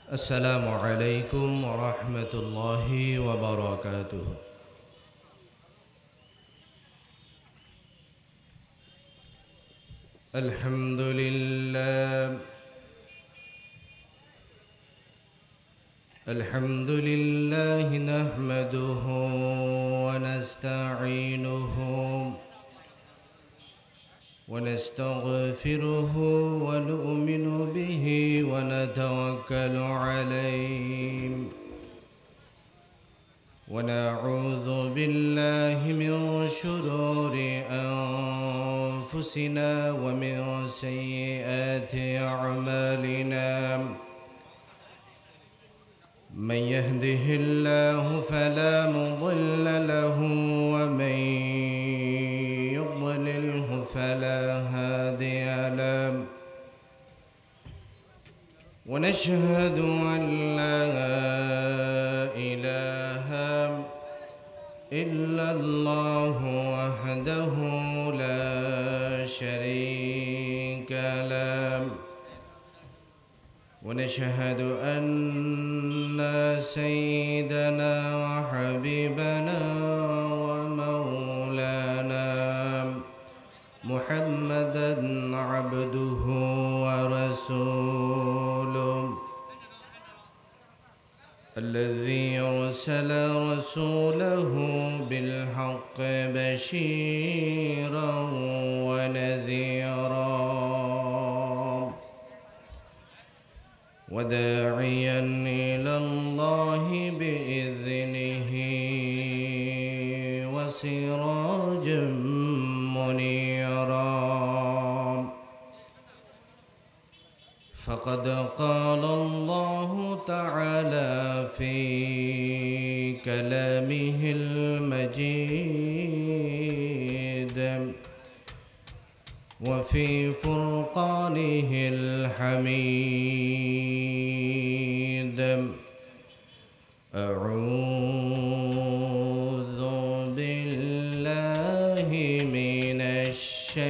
السلام عليكم ورحمة الله وبركاته. الحمد لله نحمده ونستعينه ونستغفره ونؤمن به ونتوكل عليه ونعوذ بالله من شرور أنفسنا ومن سيئات أعمالنا. من يهده الله فلا مضل له ومن يضلله فلا هادي له. ونشهد أن لا إله إلا الله وحده لا شريك له. ونشهد أن سيدنا وحبيبنا ومولانا محمدا عبده ورسوله الذي أرسل رسوله بالحق بشيرا ونذيرا وداعيا إلى الله بإذنه وسراجا منيرا. فقد قال الله تعالى في كلامه المجيد وفي فرقانه الحميد. أعوذ بالله من الشيطان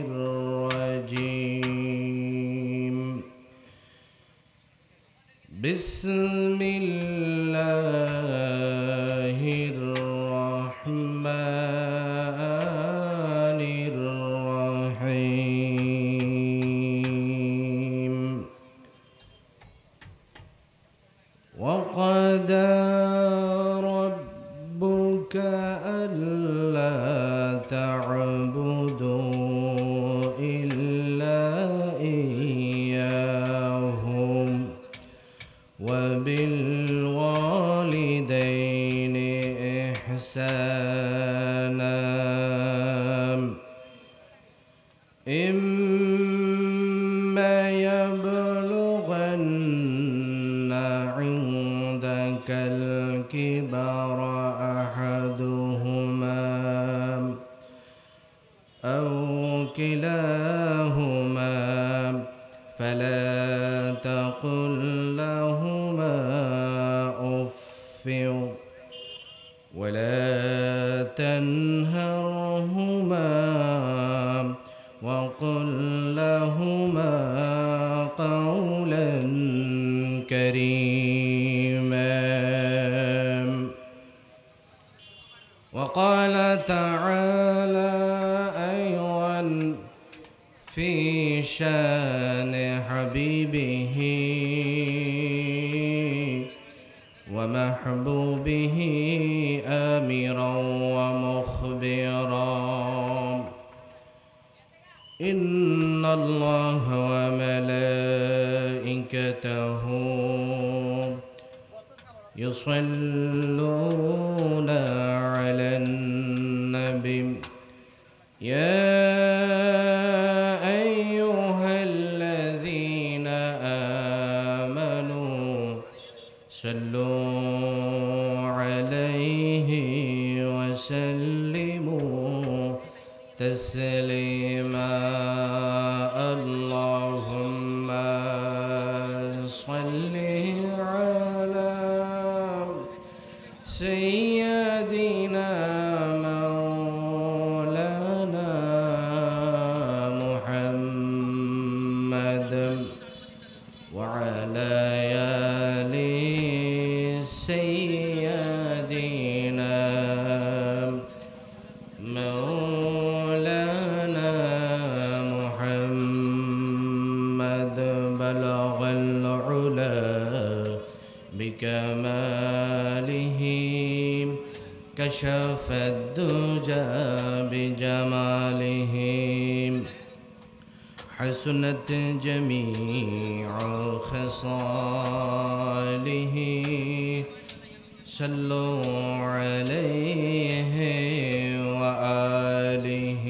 الرجيم. بسم الله الرحمن الرحيم. وقضى ربك ألا تعبدوا إلا إياه وبالوالدين إحسانا. إما يبلغن عندك الكبر أحدهما أو كلاهما فلا تقل لهما أف ولا تنهرهما وقل لهما قولا كريما. وقال تعالى أيضا في شان حبيبه ومحبوبه آمرا ومخبرا. إن الله وملائكته يصلون على النبي يا أيها الذين آمنوا صلوا عليه وسلموا تسليما. اللهم صل على سيدنا مولانا محمد بكماله كشف الدجى بجماله حسنت جميع خصاله صلوا عليه وآله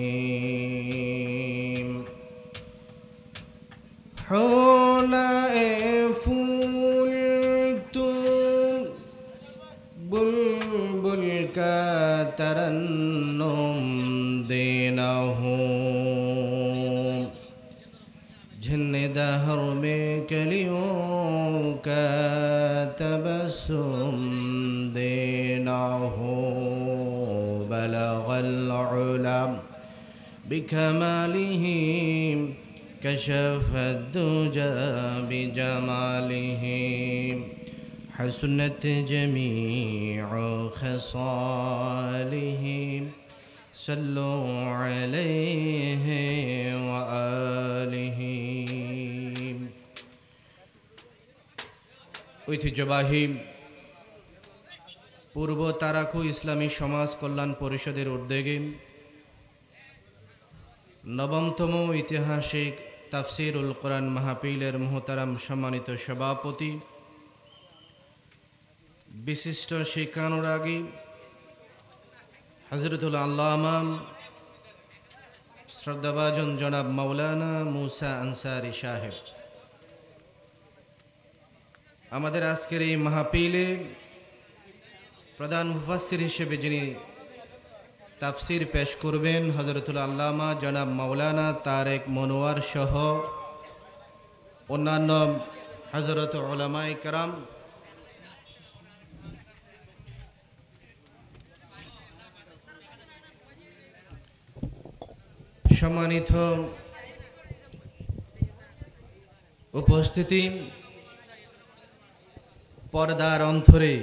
حولائے پھول تم بلبل کا ترنم دینا ہوں جھن دہر میں کلیوں کا تبسم دینا ہوں بلغ العلا بکمالہ كشف الدجى بجماله حسنت جميع خصاله صلوا عليه وآله ঐতিহ্যবাহী পূর্ব তারাকু ইসলামী সমাজ কল্যাণ পরিষদের উদ্যোগে নবমতম ঐতিহাসিক তাফসিরুল কোরআন মাহফিলের মুহতারাম সম্মানিত সভাপতি বিশিষ্ট শিক্ষানুরাগী হযরতুল আল্লামা শ্রদ্ধাভাজন জনাব মাওলানা মুসা আনসারী সাহেব আমাদের আজকের এই মাহফিলে প্রধান মুফাসসির হিসেবে যিনি তাফসির পেশ করবেন হযরতুল আল্লামা জনাব মাওলানা তারেক মনোয়ার সহ অন্যান্য হযরত উলামায়ে কেরাম সম্মানিত উপস্থিতি পর্দার অন্তরে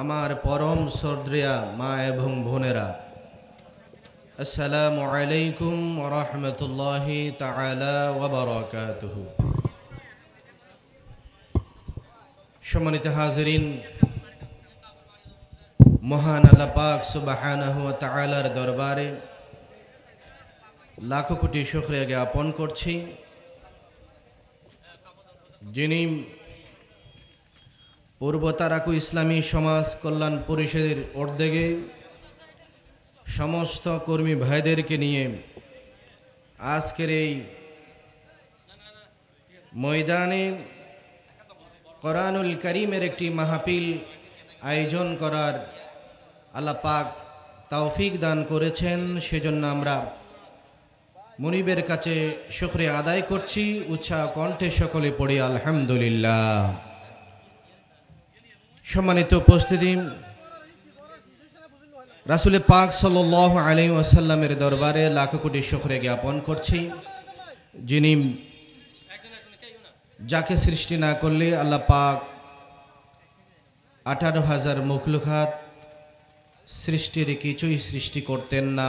আমার পরম শ্রদ্ধেয়া মা এবং বোনেরা আসসালামু আলাইকুম ওয়া রাহমাতুল্লাহি তাআলা ওয়া বারাকাতুহু সম্মানিত হাজিরিন মহান আল্লাহ পাক সুবহানাহু ওয়া তাআলার দরবারে লাখো কোটি শুকরিয়া জ্ঞাপন করছি যিনি পূর্ব তারাকু ইসলামী সমাজ কল্যাণ পরিষদের উদ্যোগে সমস্ত কর্মী ভাইদেরকে নিয়ে আজকের এই ময়দানে কোরআনুল কারীমের একটি মাহফিল আয়োজন করার আল্লাহ পাক তৌফিক দান করেছেন সেজন্য আমরা মুনিবের কাছে শুকরিয়া আদায় করছি উচ্চ কণ্ঠে সকলে পড়ি আলহামদুলিল্লাহ সম্মানিত উপস্থিতি রাসূল পাক সাল্লাল্লাহু আলাইহি ওয়াসাল্লামের দরবারে লাখো কোটি শুকরিয়া জ্ঞাপন করছি যিনি যাকে সৃষ্টি না করলে আল্লাহ পাক 18,000 মখলুকাত সৃষ্টির কিছুই সৃষ্টি করতেন না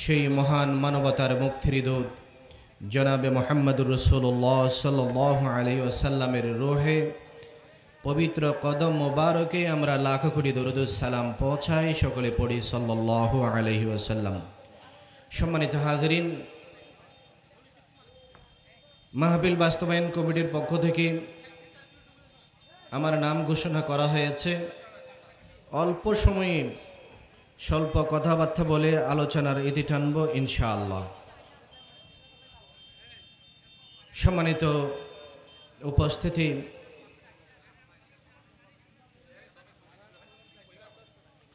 সেই মহান মানবতার মুক্তির দূত জনাবে মুহাম্মদুর রাসূলুল্লাহ সাল্লাল্লাহু আলাইহি ওয়াসাল্লামের রূহে পবিত্র কদম মোবারকে আমরা লাখো কোটি দরুদ সালাম পৌঁছাই সকলে পড়ি সাল্লাল্লাহু আলাইহি ওয়াসাল্লাম সম্মানিত হাজিরিন মাহফিল বাস্তবায়ন কমিটির পক্ষ থেকে আমার নাম ঘোষণা করা হয়েছে অল্প সময়ে স্বল্প কথাবার্তা বলে আলোচনার ইতি টানব ইনশাআল্লাহ সম্মানিত উপস্থিতি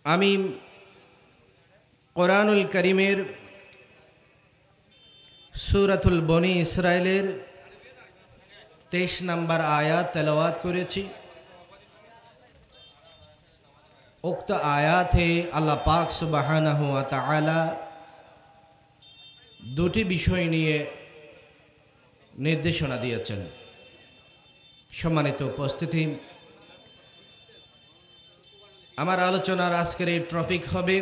আমি কোরআনুল কারীমের সূরাতুল বনি ইসরাইলের 23 নম্বর আয়াত তেলাওয়াত করেছি উক্ত আয়াতে আল্লাহ পাক সুবহানাহু ওয়া তাআলা দুটি বিষয় নিয়ে নির্দেশনা দিয়েছেন সম্মানিত উপস্থিতি আমার আলোচনার আজকের এই টপিক হবে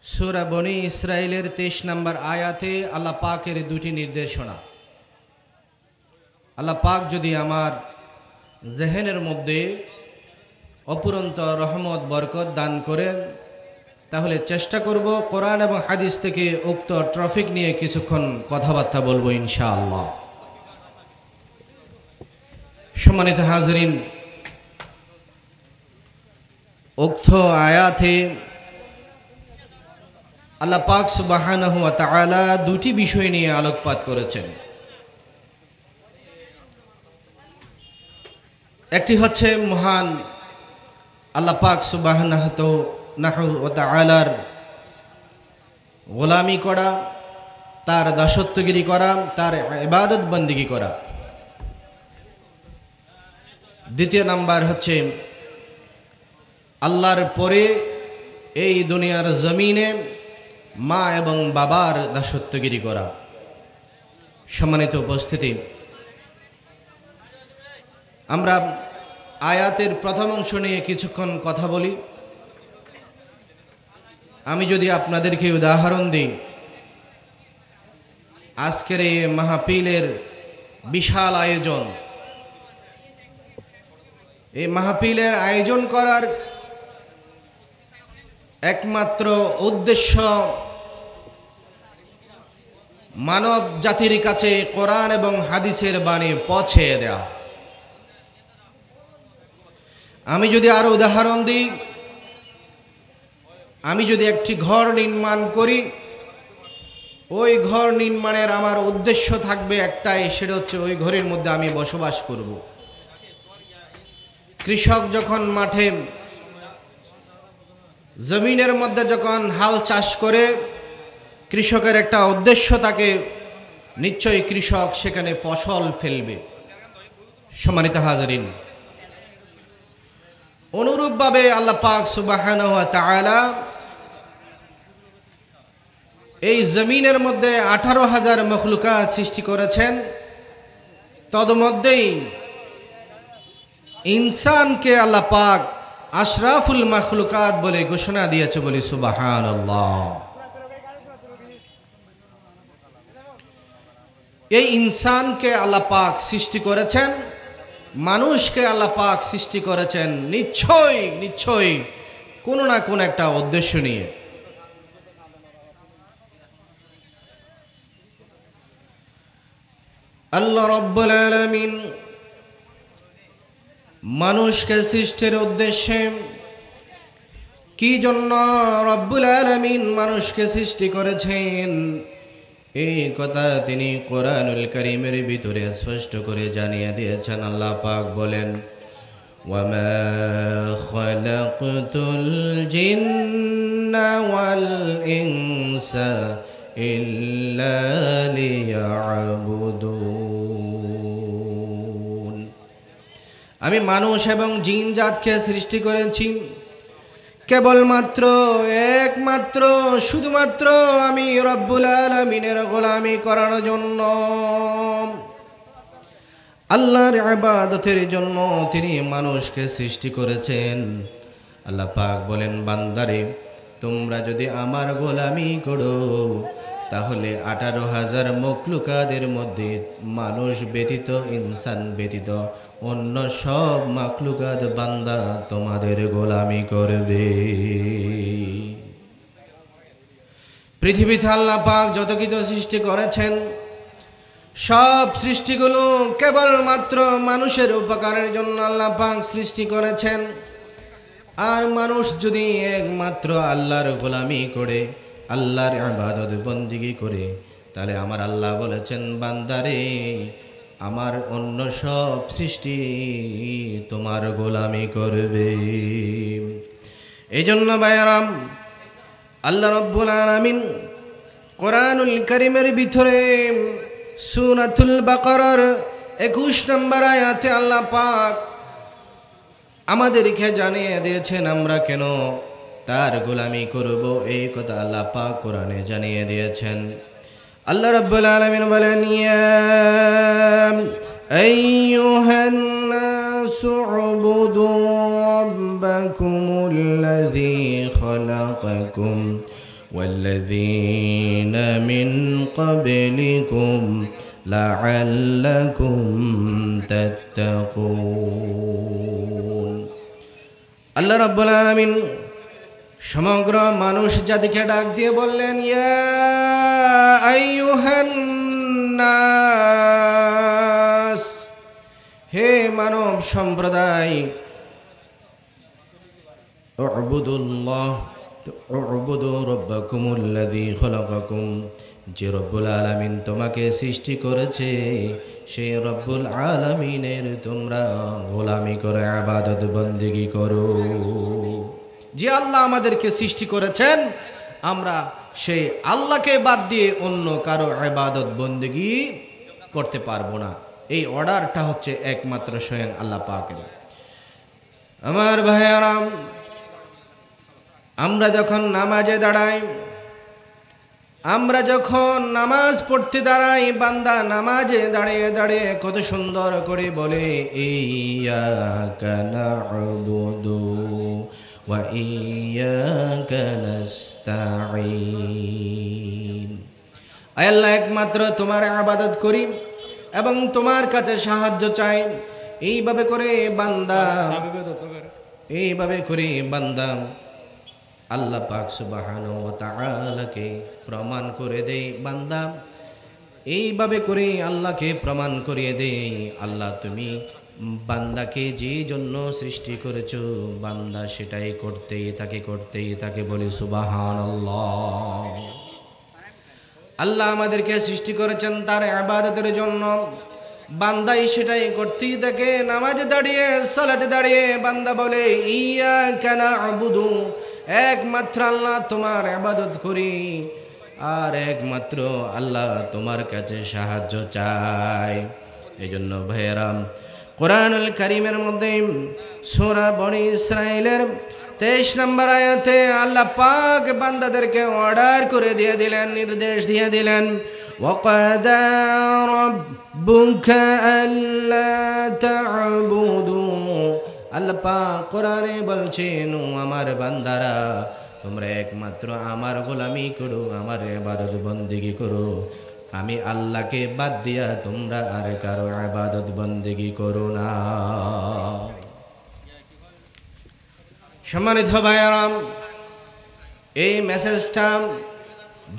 সূরা বনি ইসরাইলের 23 নম্বর আয়াতে আল্লাহ পাকের দুটি নির্দেশনা আল্লাহ পাক যদি আমার জেহেনের মধ্যে অপুরন্ত রহমত বরকত দান করেন, তাহলে চেষ্টা করব কোরআন এবং হাদিস থেকে উক্ত টপিক নিয়ে কিছুক্ষণ কথাবার্তা বলবো ইনশাআল্লাহ। সম্মানিত হাজরিন, উক্ত আয়াতে আল্লাহ পাক সুবহানাহু ওয়া তাআলা দুটি বিষয় নিয়ে আলোকপাত করেছেন। একটি হচ্ছে মহান আল্লাহ পাক সুবহানাহু ওয়া তাআলার গোলামি করা, তার দাসত্বগিরি করা, তার ইবাদত বন্দেগী করা। দ্বিতীয় নাম্বার হচ্ছে আল্লাহর পরে এই দুনিয়ার জমিনে মা এবং বাবার দাসত্বগিরি করা। সম্মানিত উপস্থিতি, আমরা আয়াতের প্রথম অংশ নিয়ে কিছুক্ষণ কথা বলি। আমি যদি আপনাদেরকে উদাহরণ দিই, আজকের এই মাহফিলের বিশাল আয়োজন, এই মাহফিলের আয়োজন করার একমাত্র উদ্দেশ্য মানব জাতির কাছে কোরআন এবং হাদিসের বাণী পৌঁছে দেওয়া। আমি যদি আরো উদাহরণ দিই, আমি যদি একটি ঘর নির্মাণ করি, ওই ঘর নির্মাণের আমার উদ্দেশ্য থাকবে একটাই, সেটা হচ্ছে ওই ঘরের মধ্যে আমি বসবাস করব। কৃষক যখন মাঠে জমিনের মধ্যে যখন হাল চাষ করে, কৃষকের একটা উদ্দেশ্য থাকে, নিশ্চয়ই কৃষক সেখানে ফসল ফেলবে। সম্মানিত হাজরিন, অনুরূপভাবে আল্লাহ পাক সুবহানাহু ওয়া তাআলা এই জমিনের মধ্যে 18,000 মখলুকাত সৃষ্টি করেছেন। তদমধ্যেই ইনসানকে আল্লাহ পাক আশরাফুল মখলুকাত বলে ঘোষণা দিয়েছে, বলি সুবহানাল্লাহ। এই ইনসানকে আল্লাহ পাক সৃষ্টি করেছেন, মানুষকে আল্লাহ পাক সৃষ্টি করেছেন নিশ্চয়ই কোনো না কোনো একটা উদ্দেশ্য নিয়ে। আল্লাহ রাব্বুল আলামিন মানুষকে সৃষ্টির উদ্দেশ্যে কি জন্য রব্বুল আলামিন মানুষকে সৃষ্টি করেছেন, এই কথা তিনি কোরআনুল কারীমের ভিতরে স্পষ্ট করে জানিয়ে দিয়েছেন। আল্লাহ পাক বলেন, ওয়ামা খালাকতুল জিন্না ওয়াল ইনসা ইল্লা লিয়াবুদুন। আমি মানুষ এবং জিন জাতকে সৃষ্টি করেছি কেবলমাত্র একমাত্র শুধুমাত্র আমি রব্বুল আলামিনের গোলামি করার জন্য, আল্লাহর ইবাদতের জন্য তিনি মানুষকে সৃষ্টি করেছেন। আল্লাহ পাক বলেন, বান্দারে তোমরা যদি আমার গোলামি করো, তাহলে 18,000 মখলুকাতের মধ্যে মানুষ ব্যতীত, ইনসান ব্যতীত অন্য সব মখলুকাত বান্দা তোমাদের গোলামি করবে। পৃথিবীতে আল্লাহ পাক যত কিছু সৃষ্টি করেছেন, সব সৃষ্টিগুলো কেবলমাত্র মানুষের উপকারের জন্য আল্লাহ পাক সৃষ্টি করেছেন। আর মানুষ যদি একমাত্র আল্লাহর গোলামি করে, আল্লাহর ইবাদত বন্দেগী করে, তাহলে আমার আল্লাহ বলেছেন, বান্দারে আমার অন্য সব সৃষ্টি তোমার গোলামি করবে। এই জন্য ভাইয়ারাম, আল্লাহ রাব্বুল আলামিন কোরআনুল কারীমের ভিতরে সূরাতুল বাকারার 21 নম্বর আয়াতে আল্লাহ পাক আমাদেরকে জানিয়ে দিয়েছেন আমরা কেন তার গোলামি করব। এই কথা আল্লাহ পাক কোরআনে জানিয়ে দিয়েছেন। আল্লাহ রাব্বুল আলামিন বলেন, ইয়া আইয়ুহান নাসু উবুদু রাব্বাকুমুল্লাযী খালাকাকুম ওয়াল্লাযীনা মিন قبلكم لعلكم تتقون আল্লাহ রাব্বুল আলামিন সমগ্র মানুষ জাতিকে ডাক দিয়ে বললেন, ইয়া আইয়ুহান নাস, হে মানব সম্প্রদায়, উবুদুল্লাহ উবুদু রাব্বাকুমুল্লাযী খালাকাকুম, যে রব্বুল আলামিন তোমাকে সৃষ্টি করেছে সেই রব্বুল আলামিনের তোমরা গোলামি করে ইবাদত বন্দেগী করো। যে আল্লাহ আমাদেরকে সৃষ্টি করেছেন আমরা সেই আল্লাহকে বাদ দিয়ে অন্য কারো ইবাদত বন্দেগী করতে পারবো না। এই অর্ডারটা হচ্ছে একমাত্র স্বয়ং আল্লাহ পাকের। আমার ভাইয়ারা, আমরা যখন নামাজে দাঁড়াই, আমরা যখন নামাজ পড়তে দাঁড়াই, বান্দা নামাজে দাঁড়িয়ে দাঁড়িয়ে কত সুন্দর করে বলে, ইয়্যাকা না'বুদু ওয়া ইয়্যাকা নাস্তাঈন। আয় আল্লাহ, একমাত্র তোমার ইবাদত করি এবং তোমার কাছে সাহায্য চাই। এইভাবে করে বান্দা আল্লাহ পাক সুবহানাহু ওয়া তাআলাকে প্রমাণ করে দেয়। বান্দা এইভাবে করে আল্লাহকে প্রমাণ করিয়ে দেয়, আল্লাহ তুমি বান্দাকে যে জন্য সৃষ্টি করেছো বান্দা সেটাই করতেই তাকে বলি সুবহানাল্লাহ। আল্লাহ আমাদেরকে সৃষ্টি করেছেন তার ইবাদতের জন্য, বান্দাই সেটাই করতেই থাকে। নামাজে দাঁড়িয়ে, সালাতে দাঁড়িয়ে বান্দা বলে, ইয়্যাকা না'বুদু, একমাত্র আল্লাহ তোমার ইবাদত করি আর একমাত্র আল্লাহ তোমার কাছে সাহায্য চাই। এজন্য ভাইয়েরা, কোরআনুল কারীমের মধ্যে সূরা বনী ইসরাঈলের 23 নম্বর আয়াতে আল্লাহ পাক বান্দাদেরকে অর্ডার করে দিয়ে দিলেন, নির্দেশ দিয়ে দিলেন, ওয়াকাদা রাব্বুকা আল্লা তা'বুদু। আল্লাহ পাক কোরআনে বলছেন, আমার বান্দারা তোমরা একমাত্র আমার গোলামি করো, আমার ইবাদত বন্দেগী করো। আমি আল্লাহকে বাদ দিয়া তোমরা আর কারো ইবাদত বন্দেগী করো না। সম্মানিত ভাইয়েরা, এই মেসেজটা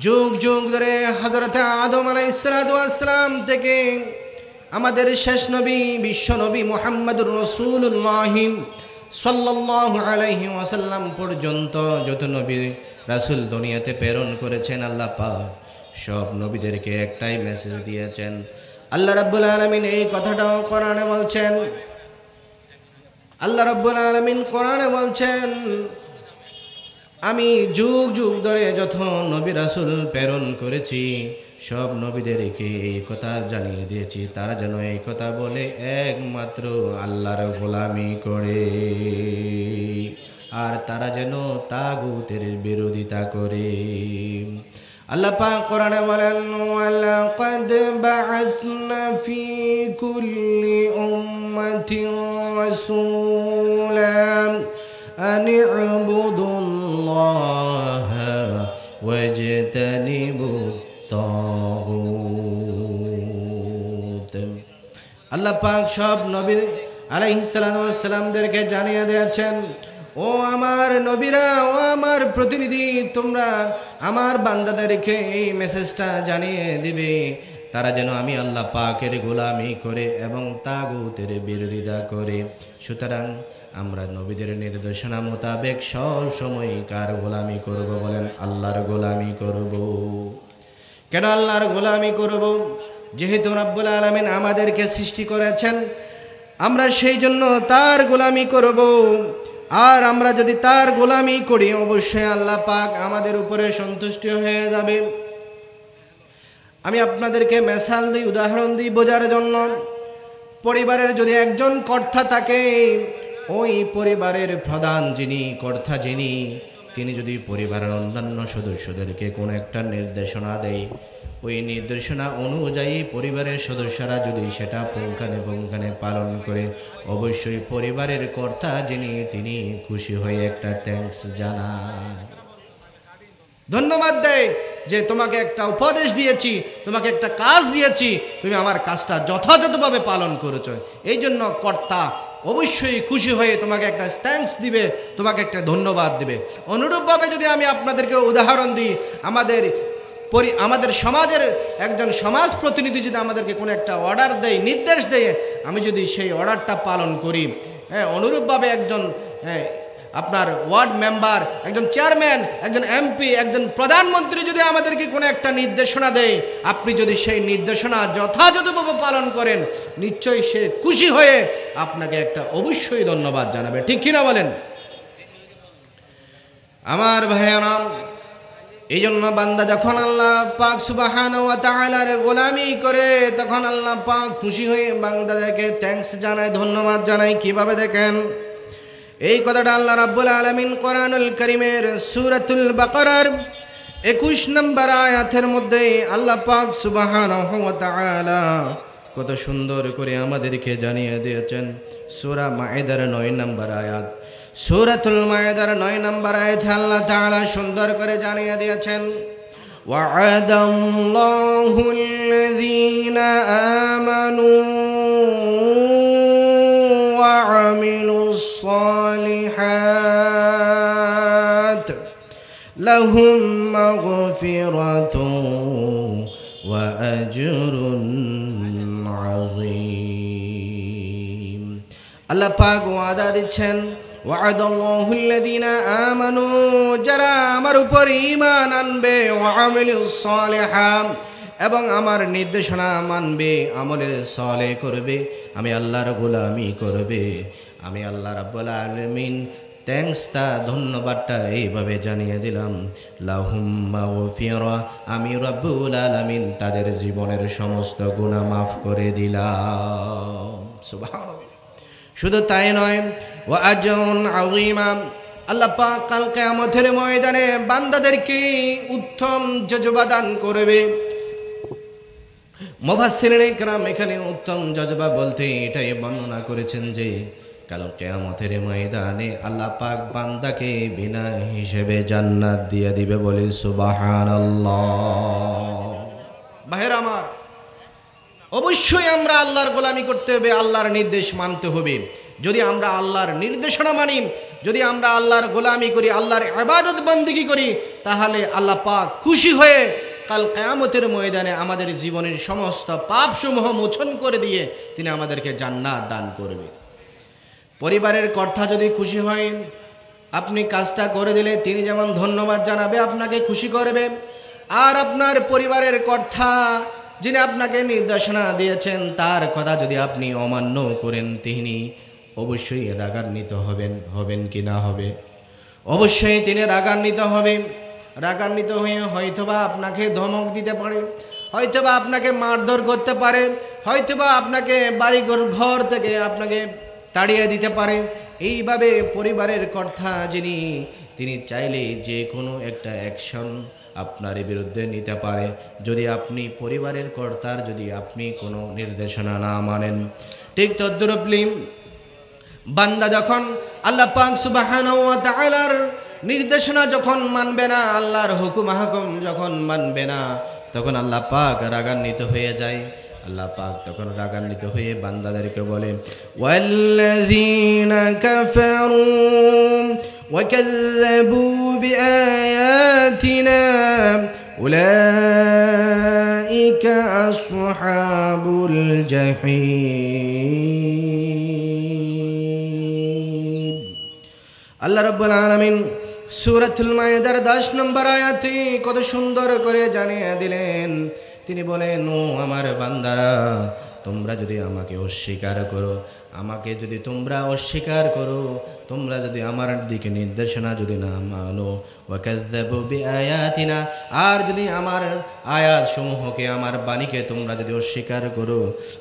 যুগ যুগ ধরে হযরত আদম আলাইহিস সালাম থেকে আমাদের শেষ নবী বিশ্ব নবী মুহাম্মদুর রাসূলুল্লাহ সাল্লাল্লাহু আলাইহি ওয়াসাল্লাম পর্যন্ত যত নবী রাসূল দুনিয়াতে প্রেরণ করেছেন আল্লাহ পাক সব নবীদেরকে একটাই মেসেজ দিয়েছেন। আল্লাহ রাব্বুল আলামিন এই কথাটাও কোরআনে বলছেন। আল্লাহ রাব্বুল আলামিন কোরআনে বলছেন, আমি যুগ যুগ ধরে যত নবী রাসূল প্রেরণ করেছি সব নবীদেরকে এই কথা জানিয়ে দিয়েছি, তারা যেন এই কথা বলে একমাত্র আল্লাহর গোলামি করে, আর তারা যেন তাগুতের বিরোধিতা করে। আল্লাহ পাক কোরআনে বলেন, ওয়ালাকাদ বা'আথনা ফি কুল্লি উম্মাতিন রাসূলা আন ই'বুদুল্লাহা ওয়াজতানিবুত তাগুত। আল্লাহ পাক সব নবী আলাইহিস সালামদেরকে জানিয়ে দিয়েছেন, ও আমার নবীরা, ও আমার প্রতিনিধি, তোমরা আমার বান্দাদেরকে এই মেসেজটা জানিয়ে দিবে, তারা যেন আমি আল্লাহ পাকের গোলামি করে এবং তাগুতের বিরোধিতা করে। সুতরাং আমরা নবীদের নির্দেশনা মোতাবেক সব সময় কার গোলামি করব? বলেন, আল্লাহর গোলামি করব। কেন আল্লাহর গোলামি করব? যেহেতু রব্বুল আলামিন আমাদেরকে সৃষ্টি করেছেন, আমরা সেই জন্য তার গোলামি করব। আর আমরা যদি তার গোলামি করি অবশ্যই আল্লাহ পাক আমাদের উপরে সন্তুষ্ট হয়ে যাবে। আমি আপনাদেরকে মিসাল দিই, উদাহরণ দিই বোঝার জন্য। পরিবারের যদি একজন কর্তা থাকে, ওই পরিবারের প্রধান যিনি, কর্তা যিনি, তিনি যদি পরিবারের অন্যান্য সদস্যদেরকে কোনো একটা নির্দেশনা দেয়, ওই নির্দেশনা অনুযায়ী পরিবারের সদস্যরা যদি সেটা পুঙ্খানুপুঙ্খানে পালন করে, অবশ্যই পরিবারের কর্তা যিনি, তিনি খুশি হয়ে একটা থ্যাঙ্কস জানায়, ধন্যবাদ দেয় যে তোমাকে একটা উপদেশ দিয়েছি, তোমাকে একটা কাজ দিয়েছি, তুমি আমার কাজটা যথাযথভাবে পালন করেছো। এই জন্য কর্তা অবশ্যই খুশি হয়ে তোমাকে একটা থ্যাঙ্কস দিবে, তোমাকে একটা ধন্যবাদ দিবে। অনুরূপভাবে যদি আমি আপনাদেরকে উদাহরণ দিই, আমাদের সমাজের একজন সমাজ প্রতিনিধি যদি আমাদেরকে কোনো একটা অর্ডার দেয়, নির্দেশ দেয়, আমি যদি সেই অর্ডারটা পালন করি, অনুরূপভাবে একজন আপনার ওয়ার্ড মেম্বার, একজন চেয়ারম্যান, একজন এমপি, একজন প্রধানমন্ত্রী যদি আমাদেরকে কোনো একটা নির্দেশনা দেয়, আপনি যদি সেই নির্দেশনা যথাযথভাবে পালন করেন, নিশ্চয়ই সে খুশি হয়ে আপনাকে একটা অবশ্যই ধন্যবাদ জানাবে। ঠিক কিনা বলেন আমার ভাইয়েরা? এই জন্য বান্দা যখন আল্লাহ পাক সুবহানাহু ওয়া তাআলার গোলামি করে, তখন আল্লাহ পাক খুশি হয়ে বান্দাদেরকে থ্যাঙ্কস জানায়, ধন্যবাদ জানায়। কিভাবে দেখেন, এই কথাটা আল্লাহ রাব্বুল আলামিন কোরআনুল কারীমের সূরাতুল বাকারার 21 নম্বর আয়াতের মধ্যে আল্লাহ পাক সুবহানাহু ওয়া তাআলা কত সুন্দর করে আমাদেরকে জানিয়ে দিয়েছেন। সূরা মাইদার 9 নম্বর আয়াত, সূরাতুল মাইদার 9 নম্বর আয়াতে আল্লাহ তাআলা সুন্দর করে জানিয়ে দিয়েছেন, ওয়া'আদাল্লাহুল্লাযীনা আমানু ওয়া আমিলুস সালিহাত লাহুম মাগফিরাতুন ওয়া আজরুন আযীম। আল্লাহ পাক ওয়াদা দিচ্ছেন, ওয়া'আদাল্লাহুল্লাযীনা আমানু, যারা আমার উপর ঈমান আনবে, ওয়া আমিলুস সালিহাত, এবং আমার নির্দেশনা মানবে, আমলে সালেহ করবে, আমি আল্লাহর গোলামি করবে, আমি আল্লাহ রাব্বুল আলামিন থ্যাঙ্কসটা, ধন্যবাদটা এইভাবে জানিয়ে দিলাম, লাহুম মাগফিরা, আমি রাব্বুল আলামিন তাদের জীবনের সমস্ত গুনাহ মাফ করে দিলাম। সুবহানাল্লাহ। শুধু তাই নয়, ওয়া আজরুন আযীমা, আল্লাহ পাক কাল কিয়ামতের ময়দানে বান্দাদেরকে উত্তম জজবা দান করবে। মুফাসসিরিনে কেরাম এখানে উত্তম জজবা বলতে এটাই বর্ণনা করেছেন যে কাল কিয়ামতের ময়দানে আল্লাহ পাক বান্দাকে বিনা হিসেবে জান্নাত দিয়ে দিবে। বলি সুবহানাল্লাহ। ভাইরা আমার, অবশ্যই আমরা আল্লাহর গোলামি করতে হবে, আল্লাহর নির্দেশ মানতে হবে। যদি আমরা আল্লাহর নির্দেশনা মানি, যদি আমরা আল্লাহর গোলামি করি, আল্লাহর ইবাদত বন্দেগী করি, তাহলে আল্লাহ পাক খুশি হয়ে কাল কিয়ামতের ময়দানে আমাদের জীবনের সমস্ত পাপসমূহ মোচন করে দিয়ে তিনি আমাদেরকে জান্নাত দান করবে। পরিবারের কর্তা যদি খুশি হয়, আপনি কাজটা করে দিলে তিনি যেমন ধন্যবাদ জানাবে, আপনাকে খুশি করবে। আর আপনার পরিবারের কর্তা যিনি আপনাকে নির্দেশনা দিয়েছেন, তার কথা যদি আপনি অমান্য করেন, তিনি অবশ্যই রাগান্বিত হবেন কি না হবে? অবশ্যই তিনি রাগান্বিত হবে। রাগান্বিত হয়ে হয়তোবা আপনাকে ধমক দিতে পারে, হয়তোবা আপনাকে মারধর করতে পারে, হয়তোবা আপনাকে বাড়িঘর ঘর থেকে আপনাকে তাড়িয়ে দিতে পারে। এইভাবে পরিবারের কর্তা যিনি, তিনি চাইলে যে কোনো একটা অ্যাকশন আপনার বিরুদ্ধে নিতে পারে, যদি আপনি পরিবারের কর্তার যদি আপনি কোনো নির্দেশনা না মানেন। ঠিক তদ্রূপলি বান্দা যখন আল্লাহ পাক সুবহানাহু ওয়া তাআলার নির্দেশনা যখন মানবে না, আল্লাহর হুকুম হাকম যখন মানবে না, তখন আল্লাহ পাক রাগান্বিত হয়ে যায়। আল্লাহ পাক তখন রাগান্বিত হয়ে বান্দাদেরকে বলে, ওয়াল্লাযীনা কাফারু ওয়া কাযযাবু বিআয়াতিনা উলাইকা আসহাবুল জাহিম। আল্লাহ রাব্বুল আলামিন সূরাতুল মায়েদার 10 নম্বর আয়াতে কত সুন্দর করে জানিয়ে দিলেন। তিনি বলেন, ও আমার বান্দারা, তোমরা যদি আমাকে অস্বীকার করো, আমাকে যদি তোমরা অস্বীকার করো, তোমরা যদি আমার দিকে নির্দেশনা যদি না মানো, ওয়াকাযযাবু বিআয়াতিনা, আর যদি আমার আয়াত সমূহকে, আমার বাণীকে তোমরা যদি অস্বীকার করো,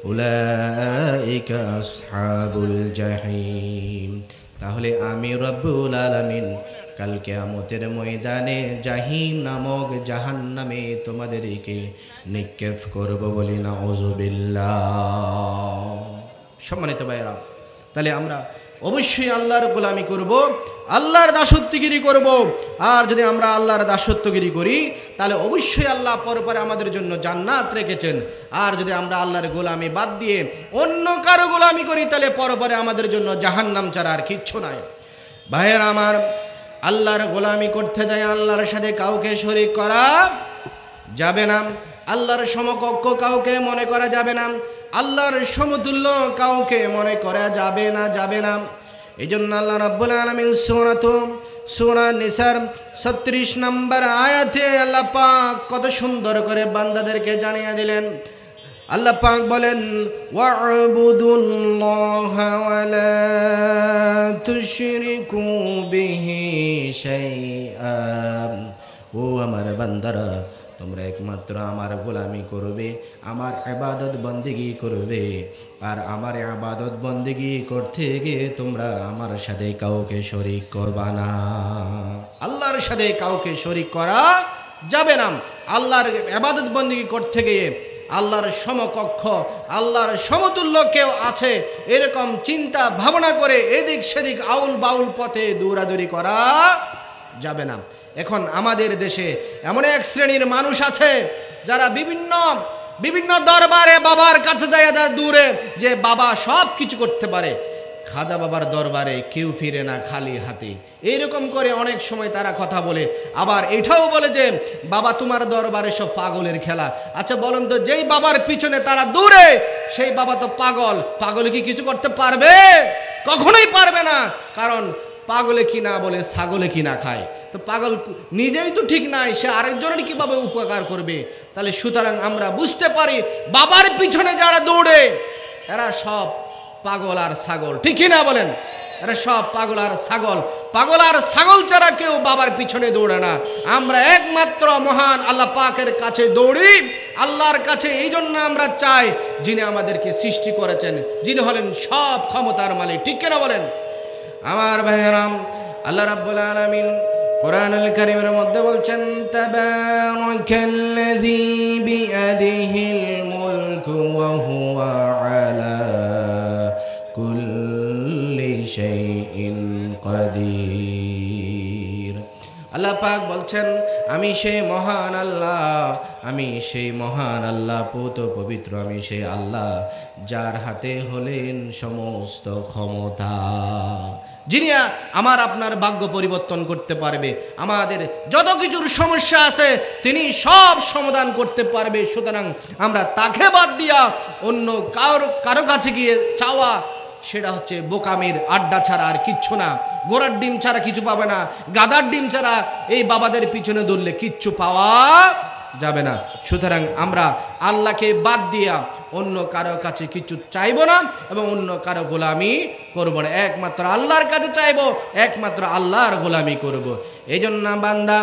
উলাইকা আসহাবুল জাহিম, তাহলে আমি রব্বুল আলামিন কাল কিয়ামতের ময়দানে জাহিম নামক জাহান্নামে তোমাদেরকে নিক্ষেপ করব। বলি নাউযুবিল্লাহ। সম্মানিত ভাইরা, তাহলে আমরা অবশ্যই আল্লাহর গোলামি করব, আল্লাহর দাসত্বগিরি করব। আর যদি আমরা আল্লাহর দাসত্বগিরি করি তাহলে অবশ্যই আল্লাহ পরপরে আমাদের জন্য জান্নাত রেখেছেন। আর যদি আমরা আল্লাহর গোলামি বাদ দিয়ে অন্য কারো গোলামি করি তাহলে পরপরে আমাদের জন্য জাহান্নাম ছাড়া আর কিচ্ছু নাই। ভাইয়েরা আমার, আল্লাহর গোলামি করতে যায় আল্লাহর সাথে কাউকে শরীক করা যাবে না, আল্লাহর সমকক্ষ কাউকে মনে করা যাবে না, আল্লাহর সমতুল্য কাউকে মনে করা যাবে না। এই জন্য আল্লাহ রাব্বুল আলামিন সূরা নিসার 36 নম্বর আয়াতে আল্লাহ পাক কত সুন্দর করে বান্দাদেরকে জানিয়ে দিলেন। আল্লাহ পাক বলেন, ওয়া'বুদুল্লাহা ওয়া লা তুশরিকু বিহি শাইআ। ও আমার বান্দারা, তোমরা একমাত্র আমার গোলামি করবে, আমার ইবাদত বন্দেগী করবে। আর আমার ইবাদত বন্দেগী করতে গিয়ে তোমরা আমার সাথে কাউকে শরীক করবা না। আল্লাহর সাথে কাউকে শরীক করা যাবে না। আল্লাহর ইবাদত বন্দেগী করতে গিয়ে আল্লাহর সমকক্ষ, আল্লাহর সমতুল্য কেউ আছে এরকম চিন্তা ভাবনা করে এদিক সেদিক আউল বাউল পথে দৌড়াদৌড়ি করা যাবে না। এখন আমাদের দেশে এমন এক শ্রেণীর মানুষ আছে যারা বিভিন্ন দরবারে বাবার কাছে যায় দূরে যে বাবা সব কিছু করতে পারে, খাজা বাবার দরবারে কেউ ফিরে না খালি হাতে। এইরকম করে অনেক সময় তারা কথা বলে। আবার এটাও বলে যে বাবা তোমার দরবারে সব পাগলের খেলা। আচ্ছা বলুন তো, যেই বাবার পিছনে তারা দূরে সেই বাবা তো পাগলে কি কিছু করতে পারবে? কখনোই পারবে না। কারণ পাগলে কি না বলে ছাগলে কি না খায়। তো পাগল নিজেই তো ঠিক নাই, সে আরেকজনের কিভাবে উপকার করবে? তাহলে সুতরাং আমরা বুঝতে পারি বাবার পিছনে যারা দৌড়ে এরা সব পাগল আর ছাগল, ঠিক না বলেন? এরা সব পাগল আর ছাগল ছাড়া কেউ বাবার পিছনে দৌড়ে না। আমরা একমাত্র মহান আল্লাহ পাকের কাছে দৌড়ি, আল্লাহর কাছে। এই জন্য আমরা চাই যিনি আমাদেরকে সৃষ্টি করেছেন, যিনি হলেন সব ক্ষমতার মালিক, ঠিক না বলেন? আমার ভাইয়েরাম, আল্লাহ রাব্বুল আলামিন কোরআনুল কারীমের মধ্যে বলছেন, তাবারাকাল্লাযী বিয়াদিহিল মুলকু ওয়া হুয়া আলা কুল্লি শাইইন কাদির। আল্লাহ পাক বলছেন, আমি সেই মহান আল্লাহ, পুত পবিত্র আমি সেই আল্লাহ যার হাতে হলেন সমস্ত ক্ষমতা, যিনি আমার আপনার ভাগ্য পরিবর্তন করতে পারবে। আমাদের যত কিছুর সমস্যা আছে তিনি সব সমাধান করতে পারবে। সুতরাং আমরা তাকে বাদ দিয়া অন্য কারো কাছে গিয়ে চাওয়া, সেটা হচ্ছে বোকামির আড্ডা ছাড়া আর কিচ্ছু না। ঘোড়ার ডিম ছাড়া কিছু পাবে না, গাধার ডিম ছাড়া এই বাবাদের পিছনে দৌড়লে কিচ্ছু পাওয়া যাবে না। সুতরাং আমরা আল্লাহকে বাদ দিয়া অন্য কারো কাছে কিছু চাইব না এবং অন্য কারো গোলামি করব না। একমাত্র আল্লাহর কাছে চাইব, একমাত্র আল্লাহর গোলামি করব। এই জন্য বান্দা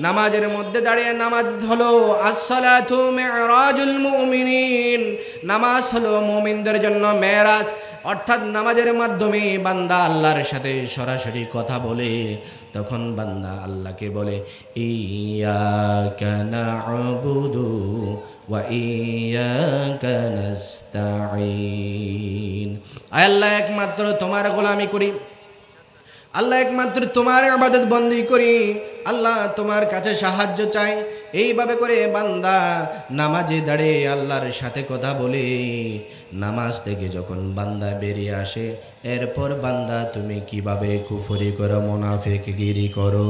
নামাজের মধ্যে দাঁড়িয়ে, নামাজ হলো আসসালাতু মিরাজুল মুমিনিন, নামাজ হলো মুমিনদের জন্য মেরাজ। অর্থাৎ নামাজের মাধ্যমে বান্দা আল্লাহর সাথে সরাসরি কথা বলে। তখন বান্দা আল্লাহকে বলে, ইয়্যাকা না'বুদু ওয়া ইয়্যাকা নাস্তাঈন। আল্লাহ একমাত্র তোমার গোলামি করি, আল্লাহ একমাত্র তোমার ইবাদত বন্দি করি, আল্লাহ তোমার কাছে সাহায্য চাই। এইভাবে করে বান্দা নামাজে দাঁড়িয়ে আল্লাহর সাথে কথা বলে নামাজ থেকে যখন বান্দা বেরিয়ে আসে, এরপর বান্দা তুমি কিভাবে কুফরি করো, মুনাফিকগিরি করো?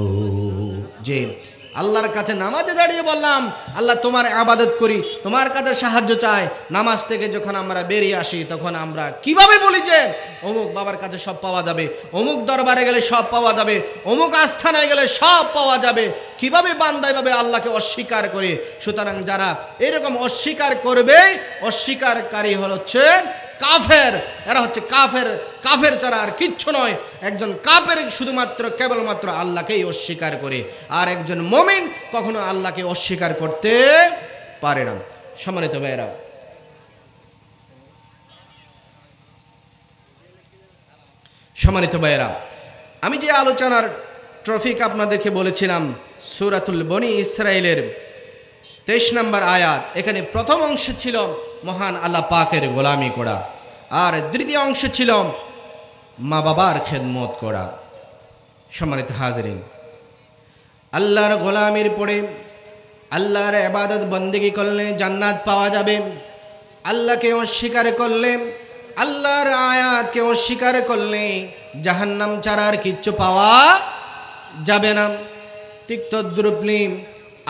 যে আল্লাহর কাছে নামাজে দাঁড়িয়ে বললাম আল্লাহ তোমার ইবাদত করি, তোমার কাছে সাহায্য চাই। নামাজ থেকে যখন আমরা বেরিয়ে আসি তখন আমরা কিভাবে বলি যে অমুক বাবার কাছে সব পাওয়া যাবে, অমুক দরবারে গেলে সব পাওয়া যাবে, অমুক আস্থানায় গেলে সব পাওয়া যাবে। কিভাবে বান্দা এভাবে আল্লাহকে অস্বীকার করে? সুতরাং যারা এরকম অস্বীকার করবে, অস্বীকারী হচ্ছে কাফের। এরা হচ্ছে কাফের ছাড়া আর কিচ্ছু নয়। একজন কাফের শুধুমাত্র কেবলমাত্র আল্লাহকেই অস্বীকার করে, আর একজন মুমিন কখনো আল্লাহকে অস্বীকার করতে পারে না। সম্মানিত ভাইয়েরা, আমি যে আলোচনার টপিক আপনাদেরকে বলেছিলাম সূরাতুল বনি ইসরাইলের 23 নম্বর আয়াত, এখানে প্রথম অংশ ছিল মহান আল্লাহ পাকের গোলামি করা, আর দ্বিতীয় অংশ ছিল মা বাবার খেদমত করা। সম্মানিত হাজরিন, আল্লাহর গোলামির পরে আল্লাহর ইবাদত বন্দেগী করলে জান্নাত পাওয়া যাবে। আল্লাহকে অস্বীকার করলে, আল্লাহর আয়াতকে অস্বীকার করলে জাহান্নাম ছাড়া আর কিচ্ছু পাওয়া যাবে না। ঠিক তদ্রূপলি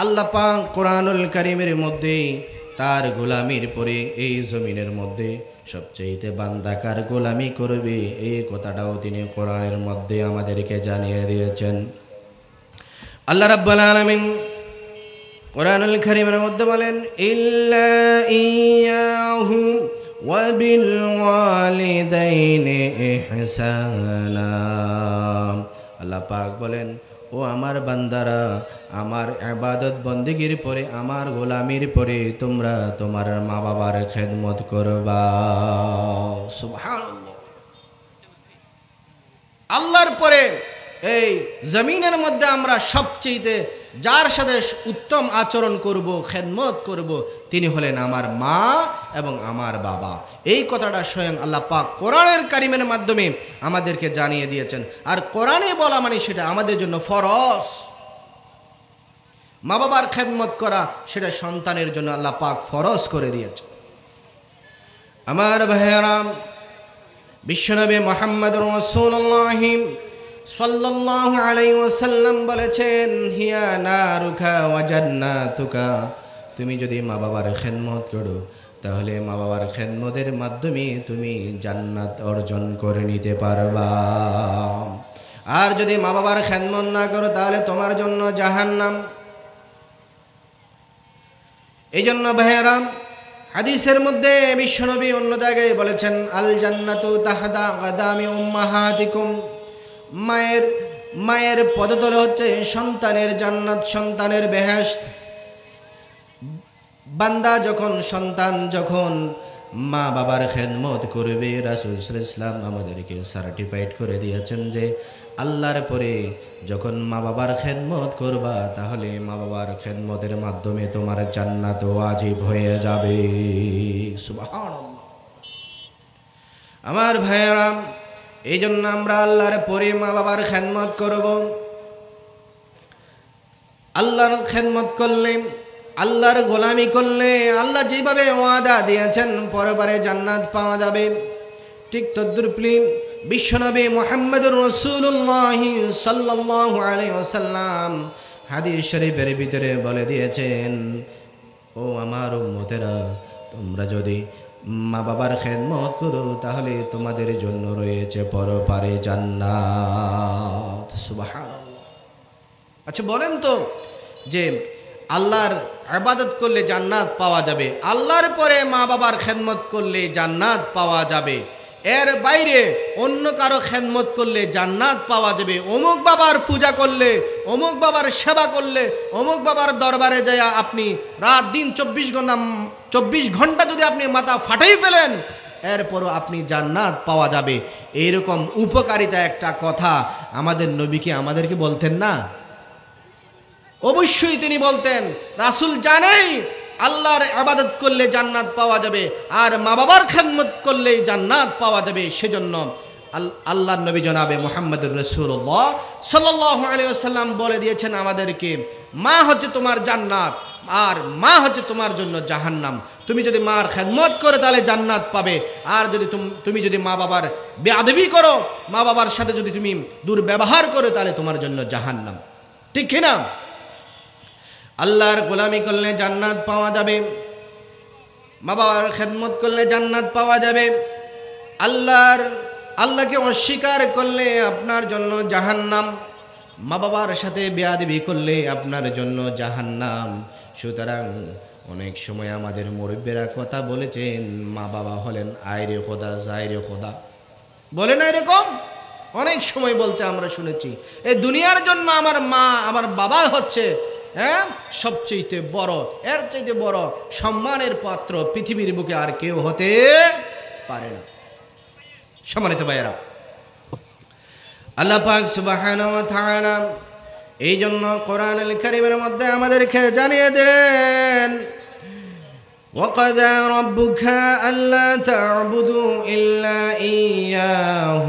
আল্লাহ পাক কোরআনুল কারীমের মধ্যে তার গোলামির পরে এই জমিনের মধ্যে সবচেয়ে বান্দা কার গোলামি করবে এই কথাটাও তিনি কোরআনের মধ্যে আমাদেরকে জানিয়ে দিয়েছেন। আল্লাহ রাব্বুল আলামিন কোরআনুল কারীমের মধ্যে বলেন, ইল্লা ইয়াহু ওয়া বিল ওয়ালিদাইনি ইহসানা। আল্লাহ পাক বলেন, ও আমার বান্দারা, আমার ইবাদত বন্দেগীর পরে, আমার গোলামির পরে তোমরা তোমার মা বাবার খেদমত করবা। সুবহানাল্লাহ। আল্লাহর পরে এই জমিনের মধ্যে আমরা সবচেয়ে যার সাথে উত্তম আচরণ করব, খেদমত করব, তিনি হলেন আমার মা এবং আমার বাবা। এই কথাটা স্বয়ং আল্লাহ পাক কোরআনের কারিমের মাধ্যমে আমাদেরকে জানিয়ে দিয়েছেন। আর কোরআনে বলা মানে সেটা আমাদের জন্য ফরজ। মা বাবার খেদমত করা সেটা সন্তানের জন্য আল্লাহ পাক ফরজ করে দিয়েছে। আমার ভাইয়েরা, বিশ্বনবী মুহাম্মদুর রাসূলুল্লাহ সাল্লাল্লাহু আলাইহি ওয়াসাল্লাম বলেছেন, হিয়া নারুকা ওয়া জান্নাতুকা। তুমি যদি মা বাবার খেদমত করো তাহলে মা বাবার খেদমতের মাধ্যমে তুমি জান্নাত অর্জন করে নিতে পারবা। আর যদি মা বাবার খেদমত না করো তাহলে তোমার জন্য জাহান্নাম। এই জন্য ভাইয়েরা, হাদিসের মধ্যে বিশ্বনবী অন্য জায়গায় বলেছেন, আল জান্নাতু তাহতা কাদামি উম্মাহাতিকুম। মায়ের পদতলে হচ্ছে সন্তানের জান্নাত, সন্তানের বেহেশত। বান্দা সন্তান যখন মা বাবার খেদমত করবে, রাসূল সাল্লাল্লাহু আলাইহি ওয়াসাল্লাম আমাদেরকে সার্টিফাইড করে দিয়েছেন যে আল্লাহর পরে যখন মা বাবার খেদমত করবা তাহলে মা বাবার খেদমতের মাধ্যমে তোমার জান্নাত ওয়াজিব হয়ে যাবে। সুবহানাল্লাহ। আমার ভাইয়েরা, এই জন্য আমরা আল্লাহর পরে মা বাবার খেদমত করব। আল্লাহর খেদমত করলে, আল্লাহর গোলামি করলে আল্লাহ যেভাবে ওয়াদা দিয়েছেন পরবারে জান্নাত পাওয়া যাবে, ঠিক তদ্রূপলি বিশ্বনবী মুহাম্মদুর রাসূলুল্লাহ সাল্লাল্লাহু আলাইহি ওয়াসাল্লাম হাদিস শরীফের ভিতরে বলে দিয়েছেন, ও আমার উম্মতেরা, তোমরা যদি মা বাবার খেদমত করো তাহলে তোমাদের জন্য রয়েছে পরপারে জান্নাত। সুবহানাল্লাহ। আচ্ছা বলেন তো, যে আল্লাহর ইবাদত করলে জান্নাত পাওয়া যাবে, আল্লাহর পরে মা বাবার খেদমত করলে জান্নাত পাওয়া যাবে, এর বাইরে অন্য কারো খেদমত করলে জান্নাত পাওয়া যাবে, অমুক বাবার পূজা করলে, অমুক বাবার সেবা করলে, অমুক বাবার দরবারে যায় আপনি রাত দিন 24 ঘন্টা যদি আপনি মাথা ফাটাই ফেলেন, এরপরও আপনি জান্নাত পাওয়া যাবে, এইরকম উপকারিতা একটা কথা আমাদের নবীকে আমাদেরকে বলতেন না? অবশ্যই তিনি বলতেন। রাসূল জানেই আল্লাহর ইবাদত করলে জান্নাত পাওয়া যাবে, আর মা বাবার খেদমত করলে জান্নাত পাওয়া যাবে। সেজন্য আল্লাহর নবী জনাবে মুহাম্মদুর রাসূলুল্লাহ সাল্লাল্লাহু আলাইহি ওয়াসাল্লাম বলে দিয়েছেন আমাদেরকে, মা হচ্ছে তোমার জান্নাত আর মা হচ্ছে তোমার জন্য জাহান্নাম। তুমি যদি মার খেদমত করো তাহলে জান্নাত পাবে, আর যদি তুমি যদি মা বাবার বেয়াদবি করো, মা বাবার সাথে যদি তুমি দুর্ব্যবহার করো তাহলে তোমার জন্য জাহান্নাম। ঠিক কিনা? আল্লাহর গোলামি করলে জান্নাত পাওয়া যাবে, মা বাবার খেদমত করলে জান্নাত পাওয়া যাবে। আল্লাহকে অস্বীকার করলে আপনার জন্য জাহান্নাম, মা বাবার সাথে বেয়াদবি করলে আপনার জন্য জাহান্নাম। সুতরাং অনেক সময় আমাদের মুরব্বীরা কথা বলেছেন, মা বাবা হলেন আয়রে খোদা জায়রে খোদা, বলে না এরকম? অনেক সময় বলতে আমরা শুনেছি। এই দুনিয়ার জন্য আমার মা আমার বাবা হচ্ছে সবচেয়ে বড়, এর চাইতে বড় সম্মানের পাত্র পৃথিবীর বুকে আর কেউ হতে পারে না। সম্মানিত ভাইয়েরা, আল্লাহ পাক সুবহানাহু ওয়া তাআলা এই জন্য কোরআনুল কারীমের মধ্যে আমাদেরকে জানিয়ে দেন, وَقَضَىٰ رَبُّكَ أَلَّا تَعْبُدُوا إِلَّا إِيَّاهُ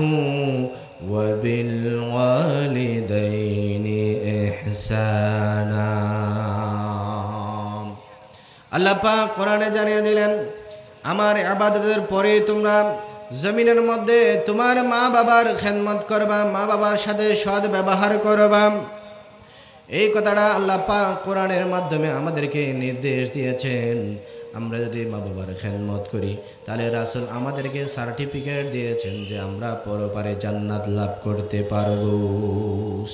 وبالوالدين إحسانا আল্লাহ পাক কোরআনে জানিয়ে দিলেন, আমার ইবাদতের পরে তোমরা জমিনের মধ্যে তোমার মা বাবার খেদমত করবা, মা বাবার সাথে সৎ ব্যবহার করবা। এই কথাটা আল্লাহ পাক কোরআনের মাধ্যমে আমাদেরকে নির্দেশ দিয়েছেন। আমরা যদি মা বাবার খেদমত করি তাহলে রাসূল আমাদেরকে সার্টিফিকেট দিয়েছেন যে আমরা পরপারে জান্নাত লাভ করতে পারবো।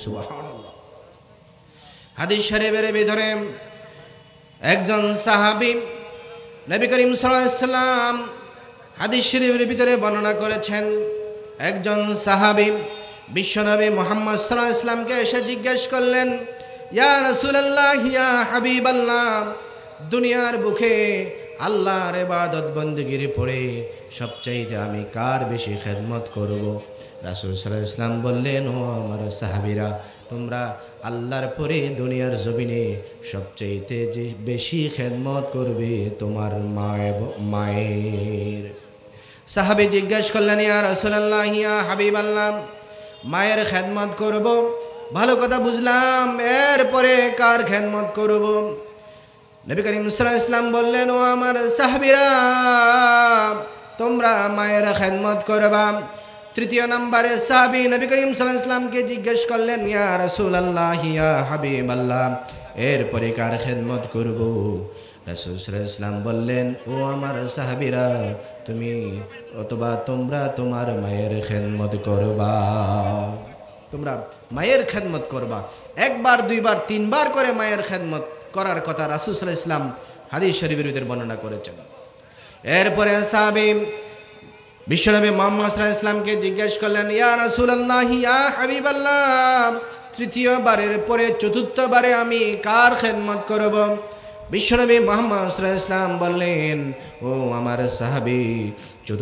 সুবহানাল্লাহ। হাদিস শরীফের ভিতরে একজন সাহাবী নবী করিম সাল্লাল্লাহু আলাইহি সাল্লাম হাদিস শরীফের ভিতরে বর্ণনা করেছেন, একজন সাহাবী বিশ্বনবী মুহাম্মদ সাল্লাল্লাহু আলাইহি সাল্লামকে এসে জিজ্ঞেস করলেন, ইয়া রাসূলুল্লাহ, ইয়া হাবিবাল্লাহ, দুনিয়ার বুকে আল্লাহর ইবাদত বندگির পরে সবচাইতে আমি কার বেশি খেদমত করব? রাসূল সাল্লাল্লাহু আলাইহি সাল্লাম বললেন, ও আমার সাহাবীরা, তোমরা আল্লাহর পরে দুনিয়ার জমিনে সবচাইতে যে বেশি খেদমত করবে তোমার মায়ের। সাহাবী জিজ্ঞেস করলেন, ইয়া রাসূলুল্লাহ, ইয়া হাবিবাল্লাহ, মায়ের খেদমত করব, ভালো কথা বুঝলাম, এরপরে কার খেদমত করব? নবী করিম সাল্লাল্লাহু আলাইহি ওয়াসাল্লাম বললেন, ও আমার সাহাবীরা, তোমরা মায়ের খেদমত করবা। তৃতীয় নম্বরে সাহাবী নবী করিম সাল্লাল্লাহু আলাইহি ওয়াসাল্লামকে জিজ্ঞেস করলেন, ইয়া রাসূলুল্লাহ, ইয়া হাবিবাল্লাহ, এরপরে কার খেদমত করব? রাসূল সাল্লাল্লাহু আলাইহি ওয়াসাল্লাম বললেন, ও আমার সাহাবীরা, তুমি অথবা তোমরা তোমার মায়ের খেদমত করবা। তোমরা মায়ের খেদমত করবা। একবার, দুইবার, তিনবার করে মায়ের খেদমত করার কথা রাসূল সাল্লাল্লাহু আলাইহি ওয়াসাল্লাম হাদিস শরীফের ভিতরে বর্ণনা করেছেন। এরপরে সাহাবী বিশ্বনবী মুহাম্মদ সাল্লাল্লাহু আলাইহি ওয়াসাল্লামকে জিজ্ঞেস করলেন, ইয়া রাসূলুল্লাহ, ইয়া হাবিবাল্লাহ, তৃতীয়বারের পরে চতুর্থবারে আমি কার খেদমত করব? বিশ্বনবী মুহাম্মদ সাল্লাল্লাহু আলাইহি ওয়াসাল্লাম বললেন, ও আমার সাহাবী, চতুর্থ